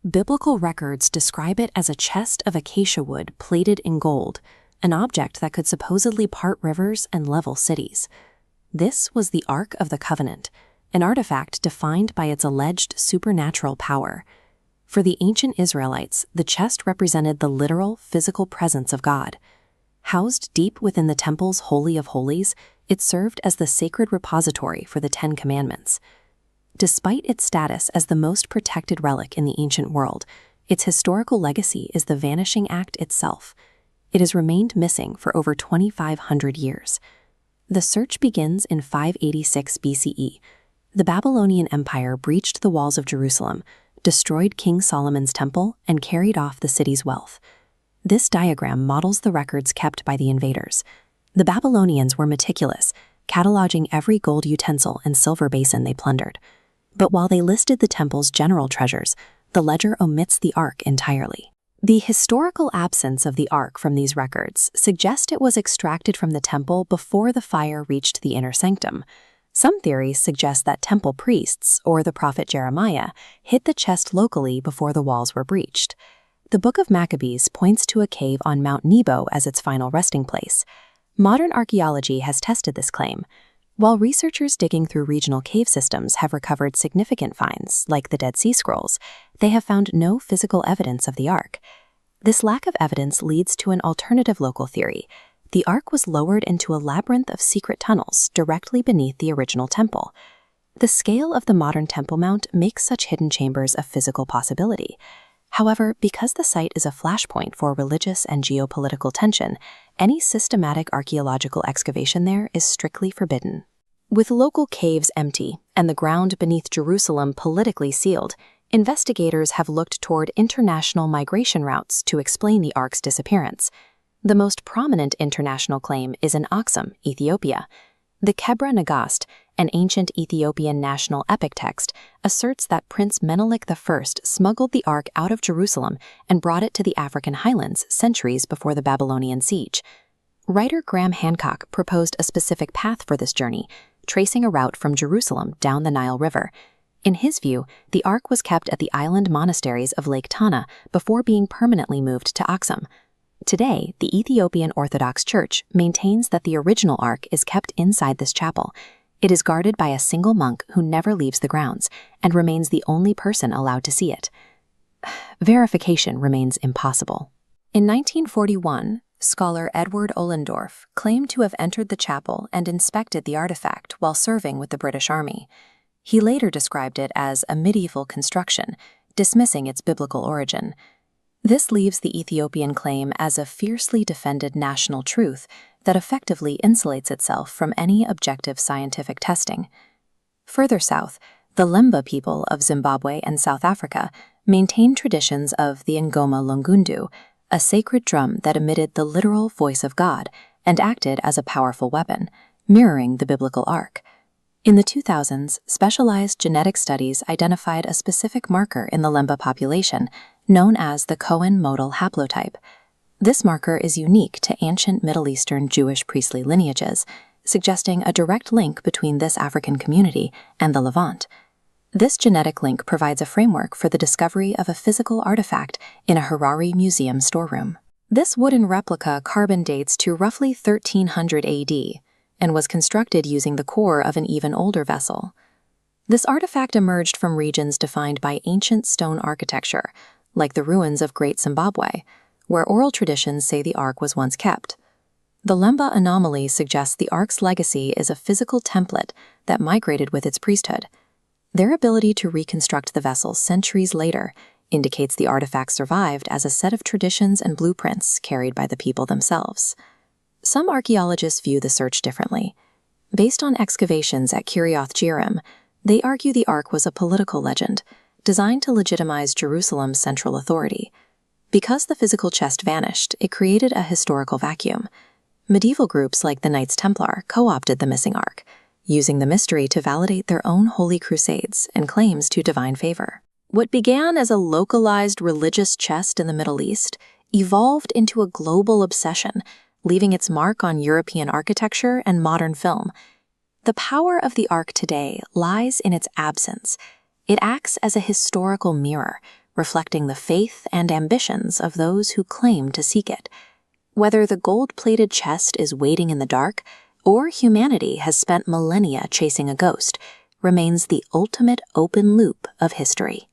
Biblical records describe it as a chest of acacia wood plated in gold, an object that could supposedly part rivers and level cities. This was the Ark of the Covenant, an artifact defined by its alleged supernatural power. For the ancient Israelites, the chest represented the literal, physical presence of God. Housed deep within the temple's Holy of Holies, it served as the sacred repository for the Ten Commandments. Despite its status as the most protected relic in the ancient world, its historical legacy is the vanishing act itself. It has remained missing for over 2,500 years. The search begins in 586 BCE. The Babylonian Empire breached the walls of Jerusalem, destroyed King Solomon's temple, and carried off the city's wealth. This diagram models the records kept by the invaders. The Babylonians were meticulous, cataloging every gold utensil and silver basin they plundered. But while they listed the temple's general treasures, the ledger omits the Ark entirely. The historical absence of the Ark from these records suggests it was extracted from the temple before the fire reached the inner sanctum. Some theories suggest that temple priests, or the prophet Jeremiah, hid the chest locally before the walls were breached. The Book of Maccabees points to a cave on Mount Nebo as its final resting place. Modern archaeology has tested this claim. While researchers digging through regional cave systems have recovered significant finds, like the Dead Sea Scrolls, they have found no physical evidence of the Ark. This lack of evidence leads to an alternative local theory. The Ark was lowered into a labyrinth of secret tunnels directly beneath the original temple. The scale of the modern Temple Mount makes such hidden chambers a physical possibility. However, because the site is a flashpoint for religious and geopolitical tension, any systematic archaeological excavation there is strictly forbidden. With local caves empty and the ground beneath Jerusalem politically sealed, investigators have looked toward international migration routes to explain the Ark's disappearance. The most prominent international claim is in Axum, Ethiopia. The Kebra Nagast, an ancient Ethiopian national epic text, asserts that Prince Menelik I smuggled the Ark out of Jerusalem and brought it to the African highlands centuries before the Babylonian siege. Writer Graham Hancock proposed a specific path for this journey, tracing a route from Jerusalem down the Nile River. In his view, the Ark was kept at the island monasteries of Lake Tana before being permanently moved to Axum. Today, the Ethiopian Orthodox Church maintains that the original Ark is kept inside this chapel. It is guarded by a single monk who never leaves the grounds and remains the only person allowed to see it. Verification remains impossible. In 1941, scholar Edward Ollendorff claimed to have entered the chapel and inspected the artifact while serving with the British Army. He later described it as a medieval construction, dismissing its biblical origin. This leaves the Ethiopian claim as a fiercely defended national truth that effectively insulates itself from any objective scientific testing. Further south, the Lemba people of Zimbabwe and South Africa maintain traditions of the Ngoma Lungundu, a sacred drum that emitted the literal voice of God and acted as a powerful weapon, mirroring the biblical Ark. In the 2000s, specialized genetic studies identified a specific marker in the Lemba population, known as the Cohen modal haplotype. This marker is unique to ancient Middle Eastern Jewish priestly lineages, suggesting a direct link between this African community and the Levant. This genetic link provides a framework for the discovery of a physical artifact in a Harare museum storeroom. This wooden replica carbon dates to roughly 1300 AD and was constructed using the core of an even older vessel. This artifact emerged from regions defined by ancient stone architecture, like the ruins of Great Zimbabwe, where oral traditions say the Ark was once kept. The Lemba anomaly suggests the Ark's legacy is a physical template that migrated with its priesthood. Their ability to reconstruct the vessel centuries later indicates the artifact survived as a set of traditions and blueprints carried by the people themselves. Some archaeologists view the search differently. Based on excavations at Kirjath Jearim, they argue the Ark was a political legend, designed to legitimize Jerusalem's central authority. Because the physical chest vanished, it created a historical vacuum. Medieval groups like the Knights Templar co-opted the missing Ark, using the mystery to validate their own holy crusades and claims to divine favor. What began as a localized religious chest in the Middle East evolved into a global obsession, leaving its mark on European architecture and modern film. The power of the Ark today lies in its absence. It acts as a historical mirror, reflecting the faith and ambitions of those who claim to seek it. Whether the gold-plated chest is waiting in the dark, or humanity has spent millennia chasing a ghost, remains the ultimate open loop of history.